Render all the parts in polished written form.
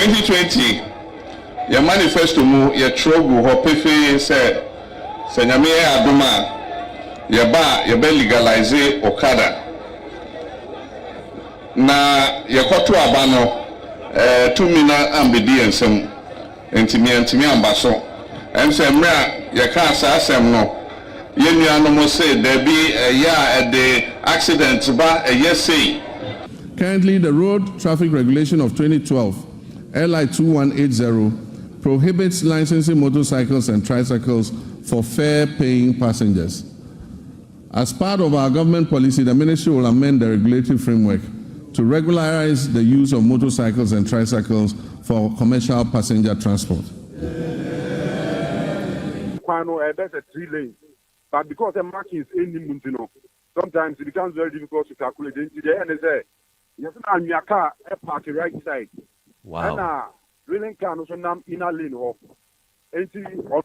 2020 your manifesto mu your trouble ho pefe say nyame adoma your be legalize Okada na yekoto aba no tumina ambedi ensem ntimi ambaso ense mra yeka asasem no yenuano mo say there be the accident ba say. Currently, the Road Traffic Regulation of 2012, LI 2180, prohibits licensing motorcycles and tricycles for fare-paying passengers. As part of our government policy, the Ministry will amend the regulatory framework to regularize the use of motorcycles and tricycles for commercial passenger transport. That's a 3 lane, but because the marking is any sometimes it becomes very difficult to calculate. Into the end, yes, I'm your car park right side. Wow. And drilling can also nam inner lane off. And for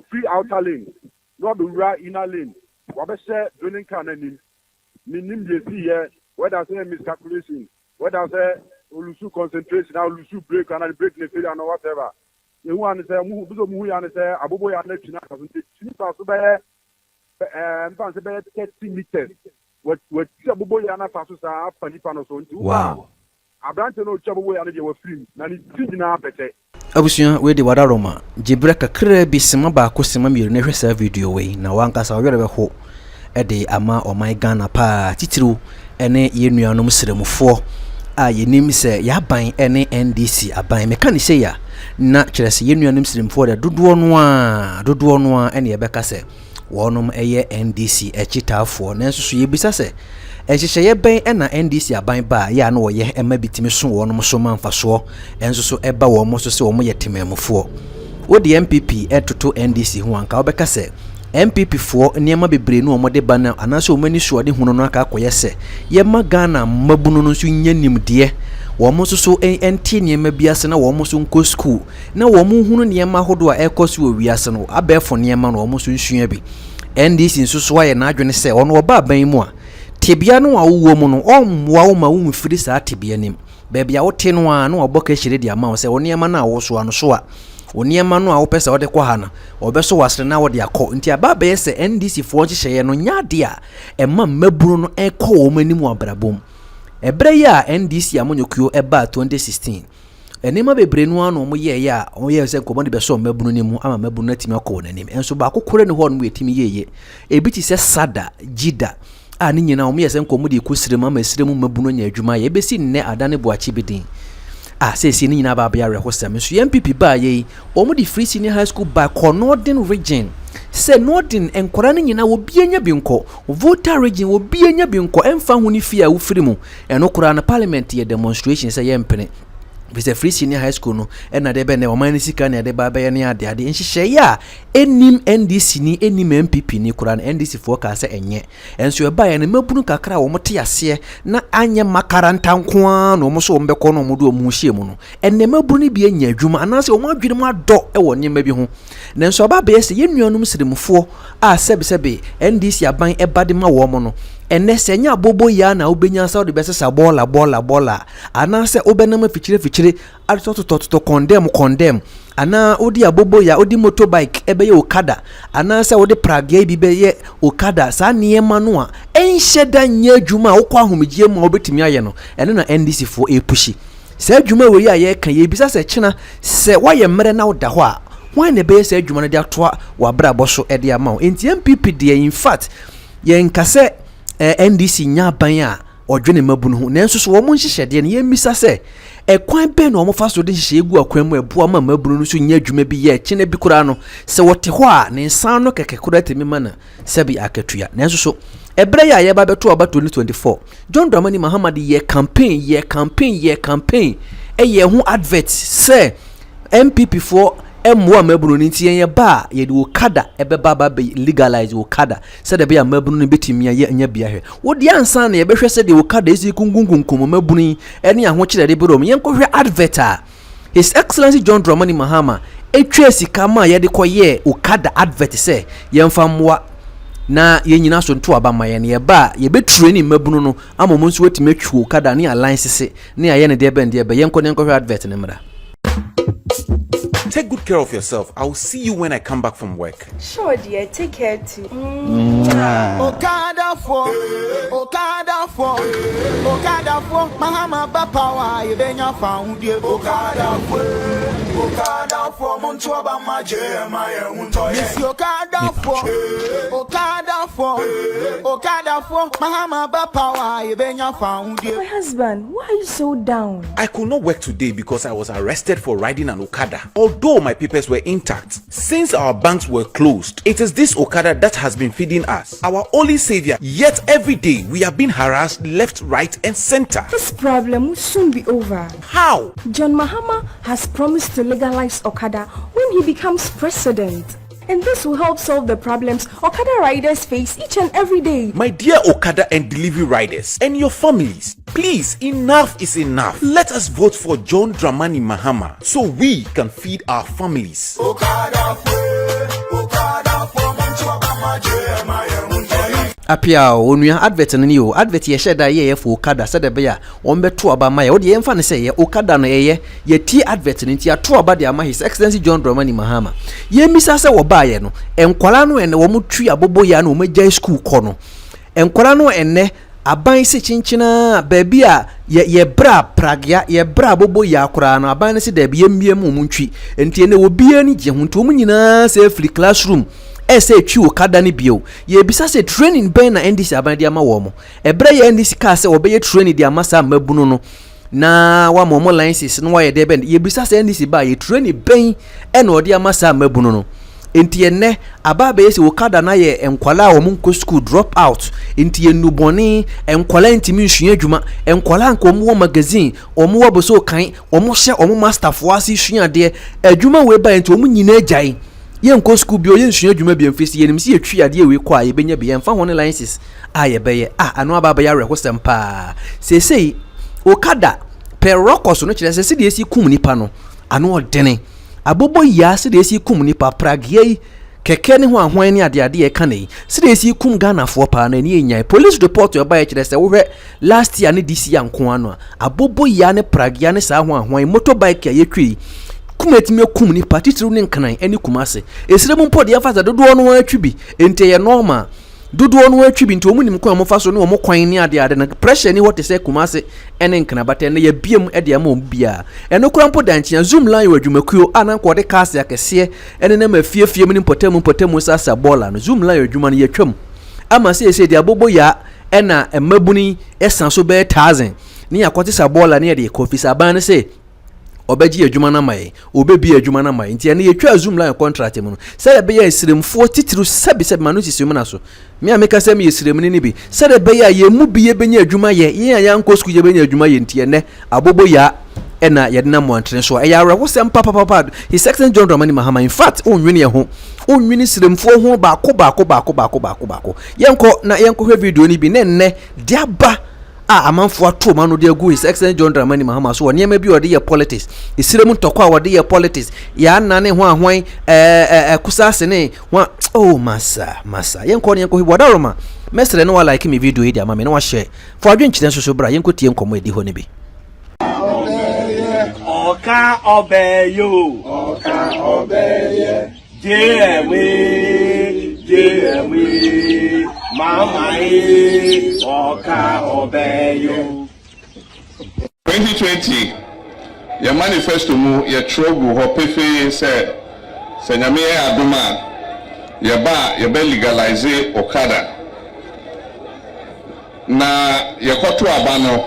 free outer lane, not the right inner lane. What I say drilling can and minim you see here, whether I say miscalculation, whether I say lose concentration, now lose break and I break the failure or whatever. You want to say move and say Abuboy and let you know and 30 meters. What Abuboy and Fasusa Panipano so into. Wow. I don't know Chabuboy and they were free. And it's now better. Abusia we de wadaroma jibreka kre bi sima ba ko sima mi ne hwesa video we na wanka sa were be ho e de ama o my Ghana pa titiru ene ye nuanom sremufo a yenim se ya ban ene NDC aban me kan se ya na kire se ye nuanom sremufo de dodo no a ene ye beka se wonom eye NDC echitafo na nso ye bisa se ehye ben ena NDC aban ba ya na wo ye ema bitimi so wonom so manfaso enso so eba wo mo so se wo mo yetemamufo wo de MPP etoto NDC ho anka obeka se MPP fo niema bebre no mo de bana anase o mani so de hunu no aka akoye se ye magana mabunu no so nyanim de wo mo so enti niema biase na wo mo so nko school na wo mo hunu niema hodo a ekosi wo wiase no abefo niema no wo mo so nsua bi NDC nso so aye na adwene se ono oba ban mu a tebia no awo mu no omwa wo ma wo mfiri saa tebia nim bebia wo te no a na oboka hire dia ma wo se oniema na awo so ano so a oniema no a wo pese wo de kwa ha na obeso wasre na wo de akọ nti ababa ye se NDC fo nhye no nyade a ema maburu no ekọ wo manimu abrabom ebre ya NDC amonyokuo eba 2016 enema bebre no ano mo ye ya o ye se komo de beso maburu nimu ama maburu na timi akọ nanim enso ba kokore ne ho no yetimi yeye ebiti se sada jida ani nyina omo yesen komo de kusire mama siremu mabuno nya adwuma ye besi nne adane boachi bidin sesi ni nyina ba bia rehosam so MPP ba ye omo de free senior high school ba Northern region se Northern enkora ni nyina wo bienya binko voter region wo bienya binko emfa hu ni fia wo firimu eno kura na parliament ye demonstration se ye mpene Visa free senior high school no na de be ne o man sika ne de ba be ne ade nhihye ya enim NDC ni enim MPP ni kura na NDC fo ka se enye enso e ba ya ne mabunu kakra wo mote ase na anye makaranta nko a no mo so mbe ko no mo do mu hye mu no enne mabunu bi anya adwuma anase o mo adwene mu ado e wo nyema bi ho na enso ba be se yenuanum sirimfo a sebe NDC aban e bade ma wo mo no enne senya bobo ya na obenya sa de besesa bola anase obenama fichire atotototo condemn ana odi abobo ya odi motorbike ebe ye Okada anase odi pragia bi be ye Okada sa niema no a enhyeda nya adwuma okwa ahomgie mu obetimi aye no ene na NDC fo epushi sa adwuma we ya ye kan ye bisa se chena se waye mmere na oda ho a wan ne be se adwuma no de atoa wa brabo so e de ama enti MPP de in fact ye nkase NDC nya ban a odwene mabunu ho nanso so wo mo nhyehyede ne yemisa se ekwan be na wo fa so de hyehyɛ egu akwan mu ebu ama mabunu no so nya adwuma bi ye kyene bi kura no se wote ho a ne nsan no keke kura temi mana se bi akatua nanso so ebre ya ye ba beto aba 2024 John Dramani Mahama de ye campaign ye ho advert se MPP for emwa mabunu ni ntie ba ye de Okada ebe baba be legalize Okada se de be mabunu ni betimi ye nya bia hwe wo de ansan na ye behwe se de Okada esi kungunkunkum mabunu ene aho kire de brom ye nkohwe adverta His Excellency John Dramani Mahama etwa sika ma ye de koye Okada advert se ye mfa mwa na ye nyina so nto aba ma ye ne ba ye be training mabunu no amomo nso wetime twu Okada ne alliance se ne aye ne de be ye nkɔ advert ne mra. Take good care of yourself. I will see you when I come back from work. Sure, dear. Take care too. Okada for Mahama Bapawa, you been your found dear Okada for Montuaba Maje, my own toy. Okada for Mahama Bapawa, you been your found dear. My husband, why are you so down? I could not work today because I was arrested for riding an Okada. Although my papers were intact, since our banks were closed, it is this Okada that has been feeding us, our only savior. Yet every day we are being harassed left, right, and center. This problem will soon be over. How? John Mahama has promised to legalize Okada when he becomes president. And this will help solve the problems Okada riders face each and every day. My dear Okada and delivery riders and your families, please, enough is enough. Let us vote for John Dramani Mahama so we can feed our families. Apia onua advert ni o advert ye sheda ye for Okada said be ya on beto aba ma ye o de ye mfa ne say ye Okada no ye tie advert ni ti ato aba de ama His Excellency John Dramani Mahama ye misa se wo ba ye no enkwala no ene wo mutwi abobo ya no o magya school kɔ no enkwala no ene aban se chinchina baby a ye bra pragya ye bra bobo ya akora no aban se da be ye mu ntwi enti ene wo bia ni je hunto mu nyina se free classroom ese twi Okada ni bio ye bisa se training ben na NDC aban dia ma wo mo ebre ye NDC ka se obeye training dia masa mabunu no na wa mo licenses no wa ye de ben ye bisa se NDC ba ye training ben e na odia masa mabunu no enti enne aba be se Okada na ye enkwala wo mun ko school drop out enti enuboni enkwala ntimi nhua adwuma enkwala nko mo magazine omo wo boso kan omo hye omo master fo asi hua de adwuma we ba enti omo nyina agyan yen ko school bio yen hua adwuma bi amfisi yenim si etwi ade we kwa ye benya bi yemfa ho ne licenses ye beye anu aba ya rehosem pa sesei Okada per rocos no kire se de esi kum nipa no anu odene abobo ya se de esi kum nipa pragie keke ne ho ahwan ne ade ye kanai se de esi kum Ghana fo pa na ni enyan police report yo ba ye kire se wo hwe last year ne DC yanko anu abobo ya ne pragie ne sa ho ahwan motorbike ye twi kumetime kum ni patitru ne nkan ani kumase esire mu mpode afaza dodo no atwibi ente ye normal dodo no atwibi nti omunim kwa mo faso ne omo kwan ni ade na pressure ni what say kumase ene nkan bata ne ye biem ade ama ombia eno kura mpo danchia zoom line wadwumakuo ananko de kase akese ene na mafiefie mu ni mpotemu sasa bola no zoom line wadwuma ne yatwam ama se de abobo ya ena emabuni esanso be 1000 ni akwoti sa bola ne de kofisa ban se obeji adwuma na mai obebi adwuma na mai nti ene yetwa zoom line contract mu no se be ya esiremfo titiru sebi manu sisi mu na so me ameka se me esirem ni bi se be ya ye mu bi ye benya adwuma ye ya nko sku ye benya adwuma ye nti ene abobo ya ena ye na mo antre so ya awo se papa His Excellency John Dramani Mahama in fact onwini ye ho onwini siremfo ho baako yenko hwe video ni bi ne diaba amanfo atoma no de agu His Excellency John Dramani Mahama so niam bi ode ye politics isire mu ntoko a ode ye politics ya nane ho ahwan kusase ne ho oh masa yenko hwada roma mesre no wa like me video idi ama me no wa share for adwen chine so bra yenko tie nkomo edi ho ne bi Oka obeyo JME Mama Oka obeyo 2020 your manifesto mu your trouble ho pefe se nyame adoma ye ba legalize Okada na ye koto aba no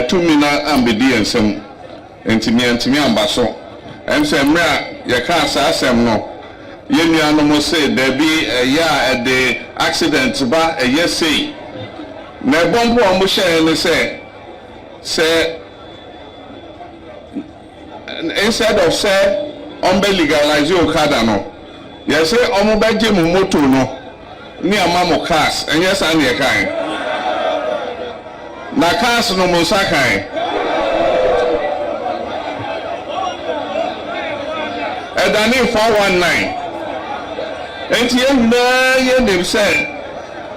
tumi na ambedi ensem ntimi ambaso emse mra ye ka asasem no ye nuano mo say there be ya the accident ba yes say na bombo mo share ne say instead of say on be legalize Okada no ye say omo ba je mu moto no ni ama mo cars enye sa na ye kan na cars no mo sakan edani 419 enti ye nim say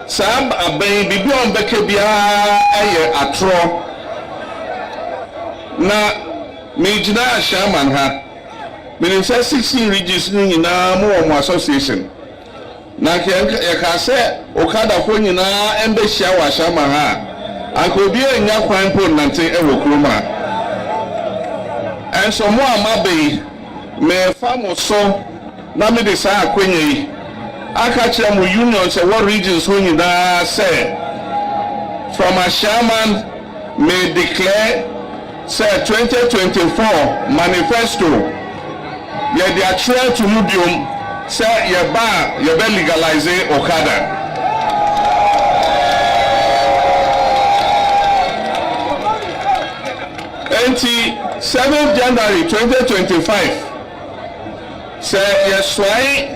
sab aben bibi on beke bia eye atro na me gina shaman ha me say 16 regions ni nyina mo association na ke ka say Okada ko nyina embe hia wa shaman ha anko bi enya kwan po nante e wo kroma en so mo amabe me famo so na me de sa akwenye yi aka kire mo union say what regions ho nyina say from a shaman may declare say 2024 manifesto ye dia try to mubium say ye be legalize Okada. Enti 7th January 2025 say yes why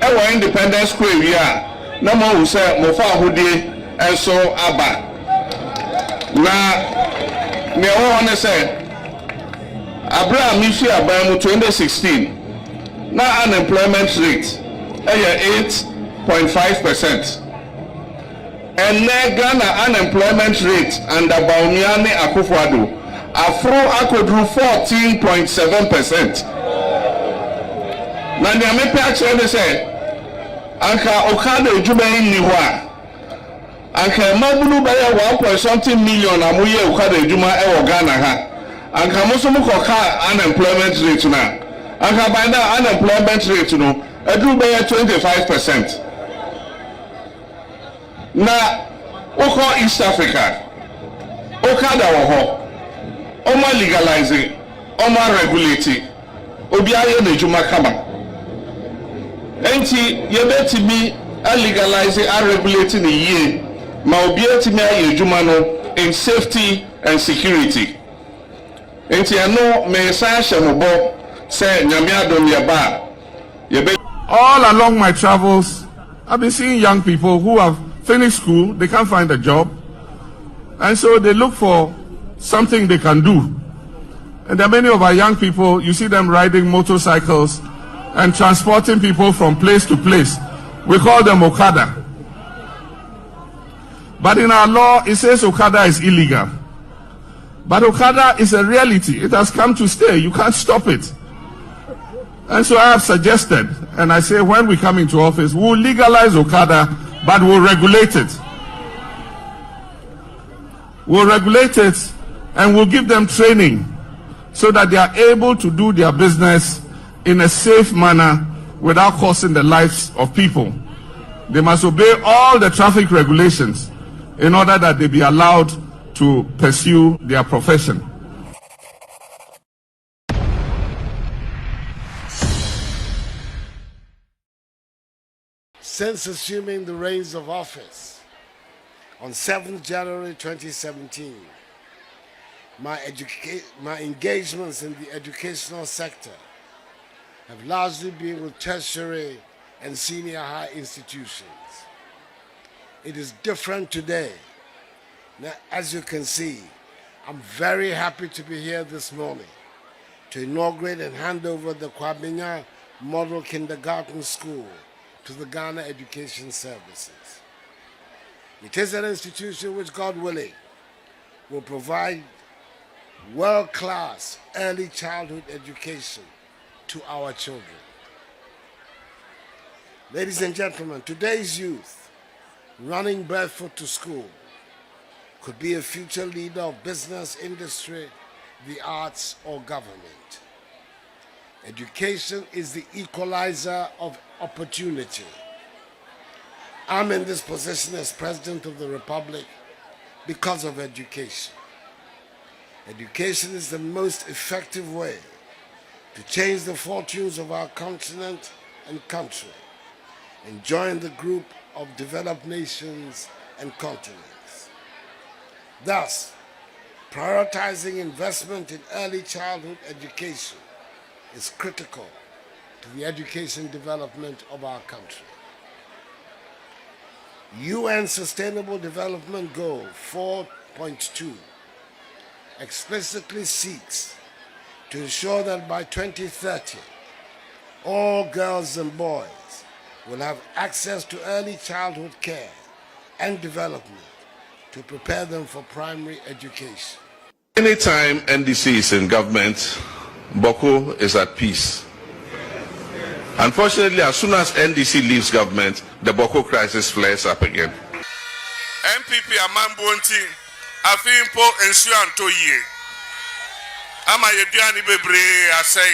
our independence square we are na mo say mo fa ahode enso aba na me won say Abraham issue aban mu 2016 na unemployment rate 8.5%. And Ghana unemployment rate under Baumiani Akufo-Addo afro akodru 14.7%. Na ndia mepe actually say anka Okada ejuma ni ho a anka mabulu ba ya 1.something million amuye Okada ejuma e wo Ghana ha anka muso mu koka unemployment rate na anka by that unemployment rate no edru ba ya 25%. Na oko East Africa Okada wo ho Oma legalize, oma regulate. Obi aye na ejuma kama. Enti ye betimi a legalize a regulate ni ye. Ma obi etimi aye ejuma no in safety and security. Enti ano me sa hyemobo say nyame adom ye ba. All along my travels, I've been seeing young people who have finished school, they can't find a job, and so they look for something they can do. And there are many of our young people, you see them riding motorcycles and transporting people from place to place. We call them Okada. But in our law, it says Okada is illegal. But Okada is a reality. It has come to stay. You can't stop it. And so I have suggested, and I say when we come into office, we'll legalize Okada, but we'll regulate it. We'll regulate it and we'll give them training so that they are able to do their business in a safe manner without causing the lives of people. They must obey all the traffic regulations in order that they be allowed to pursue their profession. Since assuming the reins of office on 7th January 2017, my engagements in the educational sector have largely been with tertiary and senior high institutions. It is different today. Now, as you can see, I'm very happy to be here this morning to inaugurate and hand over the Kwabenya Model Kindergarten School to the Ghana Education Services. It is an institution which, God willing, will provide world-class early childhood education to our children. Ladies and gentlemen, today's youth running barefoot to school could be a future leader of business, industry, the arts, or government. Education is the equalizer of opportunity. I'm in this position as President of the Republic because of education. Education is the most effective way to change the fortunes of our continent and country and join the group of developed nations and continents. Thus, prioritizing investment in early childhood education is critical to the education development of our country. UN Sustainable Development Goal 4.2 explicitly seeks to ensure that by 2030, all girls and boys will have access to early childhood care and development to prepare them for primary education. Anytime NDC is in government, Boko is at peace. Unfortunately, as soon as NDC leaves government, the Boko crisis flares up again. MPP Amambonti, Afimpo Ensuan Toye. Ama Yebiani Bebre, I say.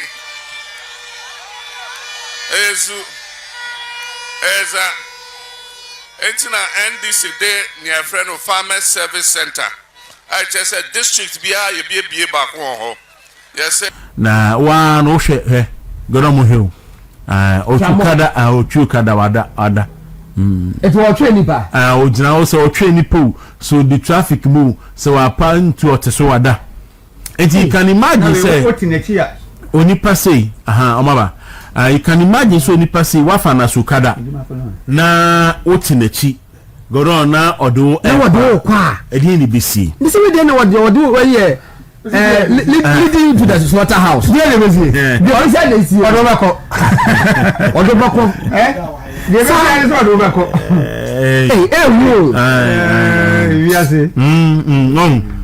Eza Entina NDC de near friend of Farmers Service Center. I just said district bia ye bie back ho. Yes. Na one o hwe godomo hill. Okada wada. It was training ba. Ojina o so training po so the traffic move so apart to oteso wada. And you can imagine say onipa say omaba. You can imagine so onipa say wafa na Okada na otinechi godo na odo kwa edi ni bisi. This we dey na odo where leading to the slaughterhouse. The only side they see Odobako. The side is Odobako. We are say.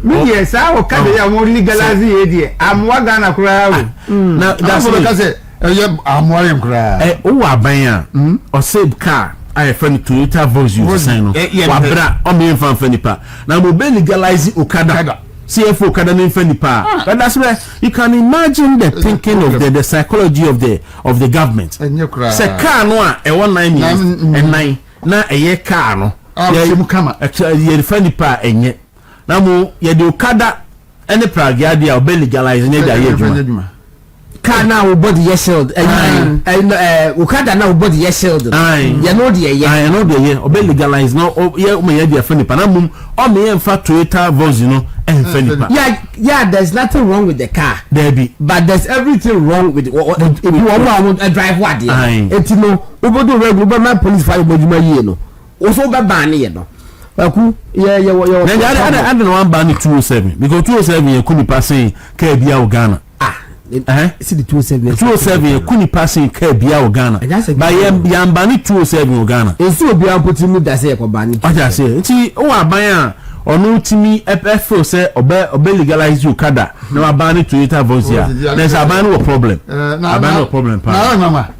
Me yes, I will cut the more legalize it. I'm Wagana crowd. Now that's what I say. I'm worrying crowd. Oh, Abaya. Or save car. I friend Toyota Volkswagen sign. Wabra. O me fan fanipa. Now we legalize Okada. CFO Okada no fanipa. But that's where you can imagine the thinking of the psychology of the government. Say car no a 19 years and 9 na eye car no. Ye fanipa enye. Na mo ye de Okada any pragia dia o legalize nye da ye djuma. Car now body yes shield and Okada now body yes shield. You know the I know the o legalize no ye o me dia fanipa na mum o me emfa Toyota Volkswagen no enfanipa. Yeah, there's nothing wrong with the car. There be, but there's everything wrong with if you want to drive what there. It no obodo regular man police fire bojuma ye no. Also be ban ye no. Aku yeah. I don't know one ban 207 because 207 you couldn't pass in car bia Ghana. See the 207. 207 you couldn't pass in car bia Ghana. But yam ban 207 Ghana. Enso bia put me that say ko ban. I just say nti o aban onu timi FFO say obe legalize Okada na abani Toyota Volkswagen. There's a ban no problem. No problem pa. Na mama.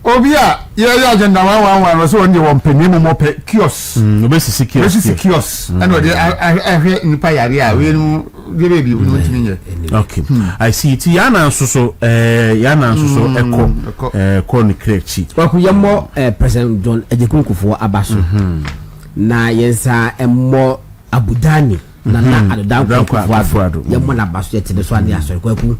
Obia ye agenda 111 so only one penny mo pe kiosk. Obesi kiosk. And we ahwe nipa yare a we no baby we no timi ye. Okay. I see it yana so eko ko ni krechi. Kwaku yemo President John Ejekunkufu abaso. Na yensa emmo Abudani na adodanko afuado yemo na baso yete so ane asori kwaku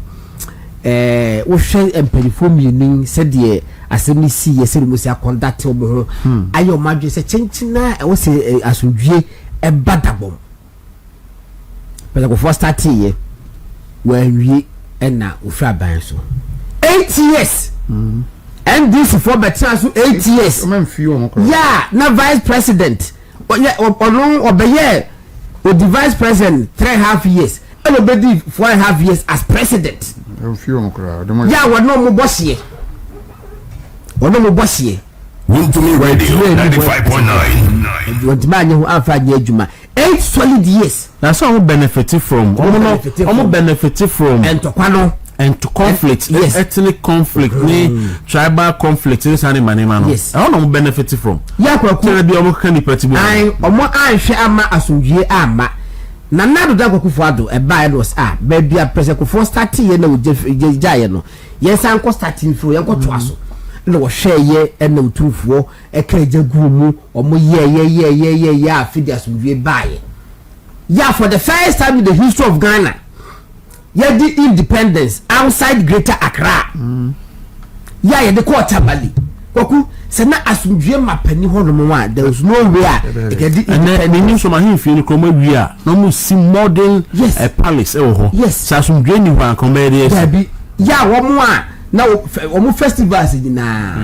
wo hwe empelifo mienu se de asemi si yese mu si conduct obo ayo madwe se chenchina wo se asodwie e badabom pele ko first start ye wa wi na ofra ban so 8 years NDC for better so 8 years yeah na vice president obeye o the vice president 3.5 years and obedi 4.5 years as president yeah we no mo boss here Wintumi Radio 95.9 want man who afa nye adwuma 8 solid years na so we benefit from and to conflict yes. Ethnic conflict ni tribal conflict ni sani manema no yes. I want to benefit from ya kwa tell be omo kan nipa tibu ai omo anhwe ama asodwie ama na nado da kwakufu ado e buy was baby a pressure ko for start ye na ojaye no yes anko starting through yanko to aso no wo hwe ye e na utufuo e ka jagu mu omo ye ya afidi asodwie buy yeah for the first time in the history of Ghana yeah the independence outside Greater Accra yeah the quarter bali kwaku se na asundue mapani ho no one there was no way get the independence so ma himfi ni kromo wi a no mu si modern yes. A palace e wo ho yes asundue ni ho akomere yeah bi yeah wo mu a na wo festivals na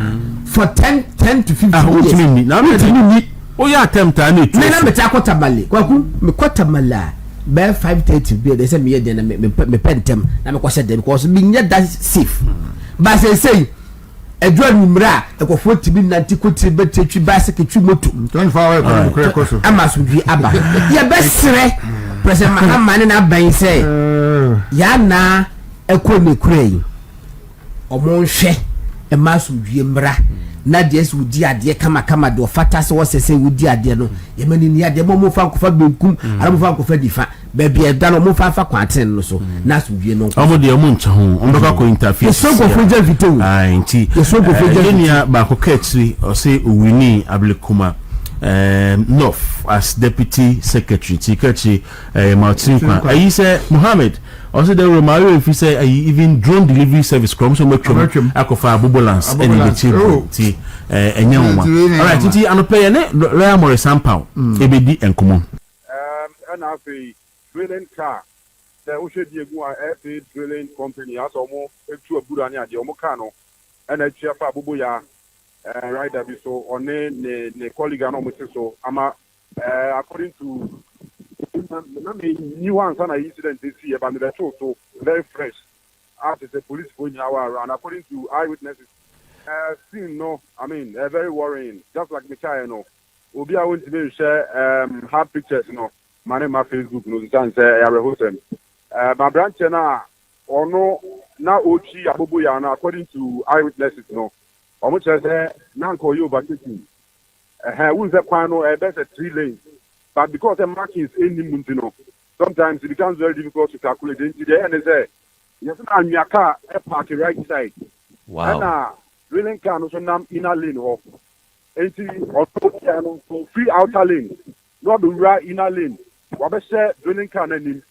for 10 to 15 years na me o ya attempt na me na me ta quarter bali kwaku me quarter mala by 5:30 be they say me dey na me pentem na me kwase dem because me get that safe but say edwa numra ekofo tibi nanti koti betetwi bicycle twi moto 24 hours ko ko so ama so bi aba ye besere president Mahama ne na ban say ya na ekone kurei omo nhwe e maso dwie mra na de se wudi ade kama de ofata se wo sese wudi ade no ye mani ni ade mo fa kofa benkum ara mo fa kofa difa ba bia da no mo fa kwaten no so na so dwie no omo de omo ncha ho omo ba ko interface so go fuja vito nti so go fuja enia ba ko ketri o se owini ablekuma North as deputy secretary Martin Kwan ayi say Mohammed also there were Mario if you say even drone delivery service from so much akofa abobolance any the ti enya woma all right nti anope ne Royal Morris Sampao ebedi enkomo and afi drilling car the oshedi egu a FA drilling company as omo etu abura ne ade omo car no and a chia fa aboboya rider bi so one ne colleague no mute so ama according to new one sana incident this year but the so very fresh after the police going hour and according to eyewitnesses seen no I mean very worrying just like Michael no obi a want to share hard pictures no my Facebook no stand say I host them my branch na ono na ochi aboboya na according to eyewitnesses no omo say nanko yo bakiti who is the kwano best 3 lanes but because the markings any muntino sometimes it becomes very difficult to calculate into the end say yes na your car park right side wow na drilling car no so nam inner lane off enti auto no so free outer lane no be right inner lane wa be say drilling car na nim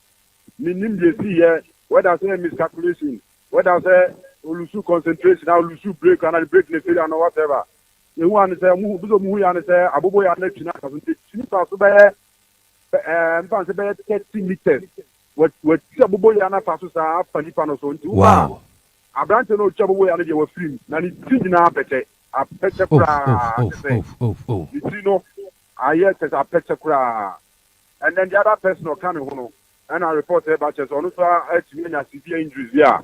dey see here whether say miscalculation whether say olusu concentration now olusu break and the break the failure and whatever you want to say mu bizo mu ya say abobo ya na twina ka so twina so be mpan se be 30 meters what abobo ya na fa so sa pani pano so nti wow abrante no abobo ya na de wa free na ni twina apete kra you know aye test apete kra and then the other person no can ho no and I report about chest on so atimi nya severe injuries here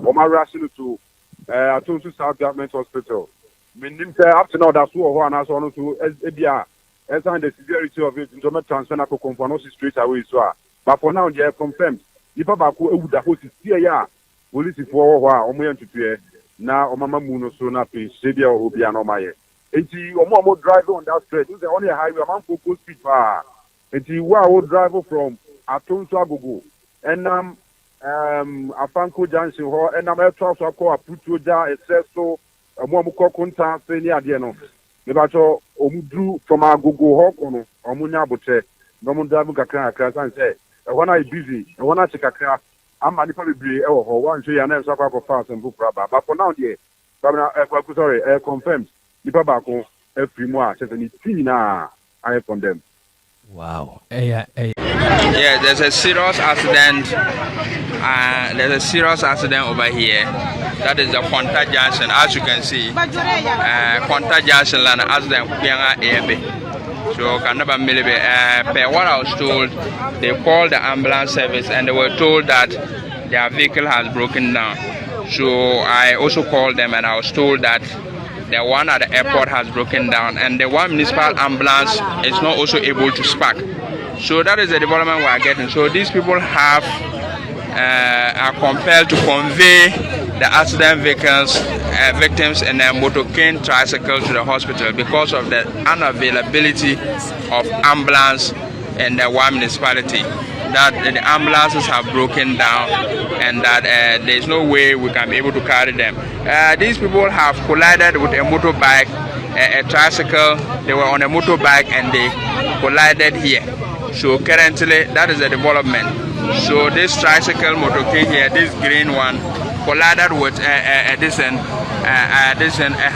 Oma rushing to Atuntu South Government Hospital. Meaning up to now that's who and also to Ebia and the severity of it into transfer na conformity straight away so. But for now they have confirmed. The papa ko ewu da host here ya police for omo yan tutu na omama mu no so na pe sebia obia no maye. Enti omo drive on that stretch. It's only a highway man for go speed far. Enti we drive from Atuntu Agogo and Afanko Junction ho na ma eto so akọ aputuja excesso omo konta se ni ade no me ba cho omudru from Agogo ho kono omo nya botre no mo drive kakra san say e wona e busy e wona chikakra ama nipa bebre e ho wan hwe ya na so akọ fast and book raba but for now there sorry confirmed nipa ba ko e free mo a say ni tinina I from them. Wow. Yeah, there's a serious accident. There's a serious accident over here. That is the Quanta Junction, as you can see. Quanta Junction land accident so can never believe it. Per what I was told, they called the ambulance service and they were told that their vehicle has broken down. So I also called them and I was told that the one at the airport has broken down and the one municipal ambulance is not also able to spark. So that is the development we are getting. So these people are compelled to convey the accident victims in a motorcade tricycle to the hospital because of the unavailability of ambulance in the one municipality. That the ambulances have broken down and that there is no way we can be able to carry them. These people have collided with a motorbike, a tricycle. They were on a motorbike and they collided here. So currently that is the development. So this tricycle motorcade here, this green one, collided with a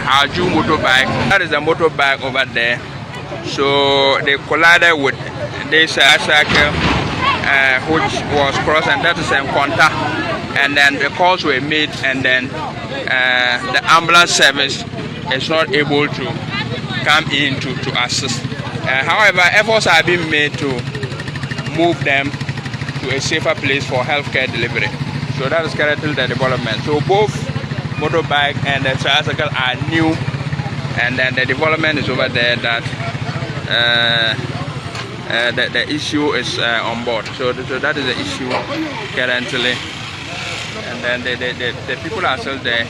Haju motorbike. That is the motorbike over there. So they collided with this tricycle. Which was crossed, and that is in Quanta, and then the calls were made, and then the ambulance service is not able to come in to assist. However, efforts are being made to move them to a safer place for healthcare delivery. So that is currently the development. So both motorbike and the tricycle are new, and then the development is over there that the issue is on board. So that is the issue currently, and then the people are still there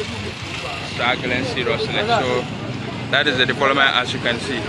struggling seriously. So that is the development, as you can see.